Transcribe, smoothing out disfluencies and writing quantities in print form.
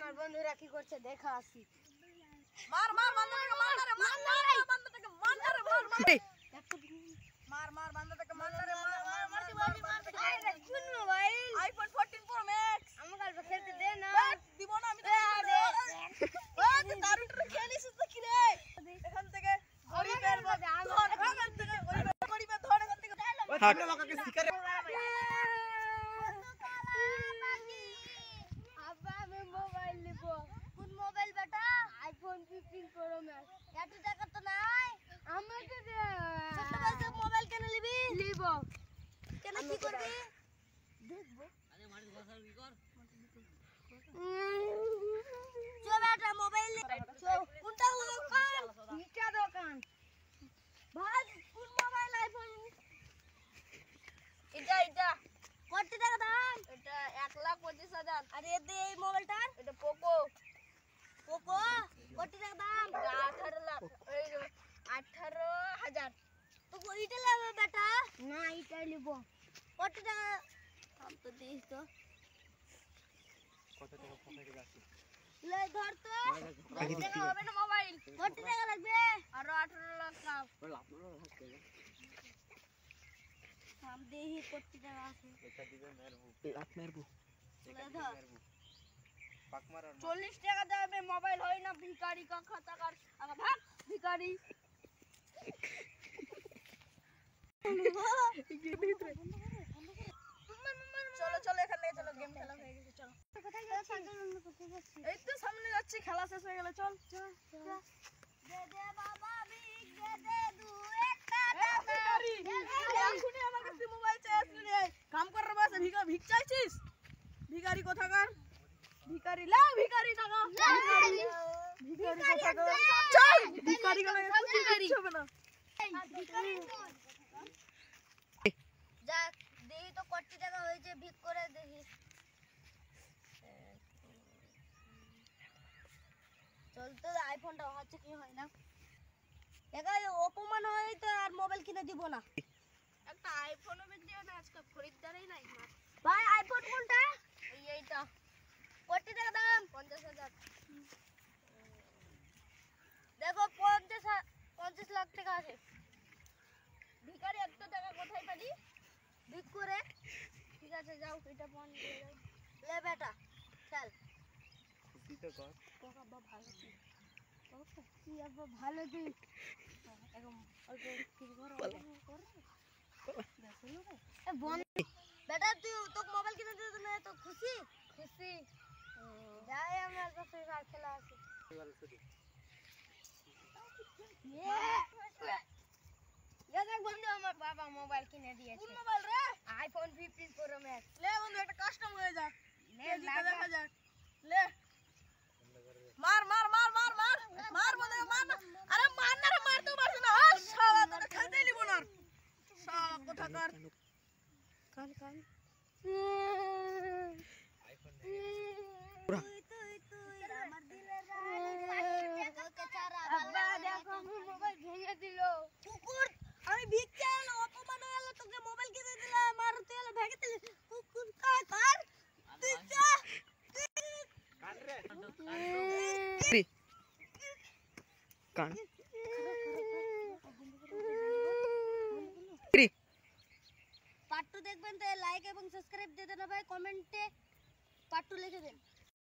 আমার বন্ধুরা কি করছে দেখা আসি। মার মার বান্দাটাকে মার রে মার বান্দাটাকে মার রে মার মার বান্দাটাকে মার রে মার কোন মোবাইল? IPhone 14 pro max. আমাকে অল্প খেলতে দে না। দিব না আমি তো দারুটা খেলিস তো কি রে এখান থেকে গরিবের ধর এখান থেকে গরিবের ধর এখান থেকে ওই ছোট লোককে শিকারে আব্বা আমি মোবাইল নিব। কোন মোবাইল বেটা? IPhone 15 pro max. এত টাকা তো নাই আমাকে দে। ছোট বাচ্চা মোবাইল কেন নিবি? নিব কেন কি করবি? দেখবো। আরে মাটি ঘষা কি কর? চো বেটা মোবাইল চো। কোনটা দোকান? ইটা দোকান। ভাই কোন মোবাইল আইফোন? এটা কত টাকা দাম? এটা 1,25,000। আরে দে এই মোবাইলটার। এটা পোকো কত টাকা দাম? 18 লাখ। এই 18,000। তো এটা নেবে বেটা? না এটা নিব। কত টাকা? দাম তো দিস তো। কত টাকা পকেটে আছে? লে ধর তো। 10 টাকা হবে না মোবাইল। কত টাকা লাগবে? আরো 18 লাখ দাও। हम दे ही कोटी টাকা আছে। এটা দিবে মেরবু লাখ মেরবু এটা দিবে মেরবু পাক মারার 40 টাকা দামে মোবাইল হয় না ভিখারি কা খাতা কর আগে ভাগ ভিখারি। চলো চলো এখান থেকে চলো গেম খেলা হয়ে গেছে চলো কোথায় যাচ্ছি? এই তো সামনে যাচ্ছি খেলা শেষ হয়ে গেল চল দে দে বাবা ভিক দে দে দু একটা ভিখারি এখনই আমার কাছে মোবাইল চাইছিস রে কাম করার বসে ভিক চাইছিস ভিখারি কোথাকার ভিখারি লা ভিখারি টাকা ভিখারি কোথাকার চল ভিখারি গলে ভিখারি হবে না যা দেই তো কোটি টাকা হয়েছে ভিক করে দেখি। চল তো আইফোনটা হচ্ছে কি হয় না দেখা অপমান হয় তো আর মোবাইল কিনে দিব না। একটা আইফোনও দিও না আজকে খরিদ্দারই নাই ভাই আইফোন কোনটা? এইটা কোটি টাকা দাম? 50,000 দেখো 50 লাখ টাকা আছে। ভিখারি এত টাকা কোথায় পালি ভিক করে ঠিক আছে যাও এটা ফোন দিয়ে যাও লে বেটা চল। খুশি তো কর বাবা ভালো কি কি আবার ভালো তুই এরকম অল্প কিছু করো এ বন বেটা তুই তো মোবাইল কিনে দিতে না তো খুশি যাই আমার কাছে আর খেলা আছে। দেখ বন্ধু আমার বাবা মোবাইল কিনে দিয়েছে। কোন মোবাইল রে আইফোন 15 প্রো ম্যাক্স। লে বন্ধু একটা কাস্টম হয়ে যাক লে কেজিতে দেখা যাক লে মার মার মার মার মার মার বন্ধু মার না আরে মার না রে মার তো পারছ না আর শালা তোকে খেলতেই দিব না শালা কোথাকার কান তুই আমার দিলের রানী তোকে ছাড়া আব্বা দেখো মোবাইল ভেঙে দিল। কুকুর আমি ভিক চাইলো অপমান হলো তোকে মোবাইল কিনে দিলাম আর তুই হলো ভেঙে দিলি কুকুর কার তুই যা কান রে কান পার্ট 2 দেখবেন তো লাইক এবং সাবস্ক্রাইব দিয়ে দেন ভাই কমেন্টে পার্ট 2 লিখে দেন।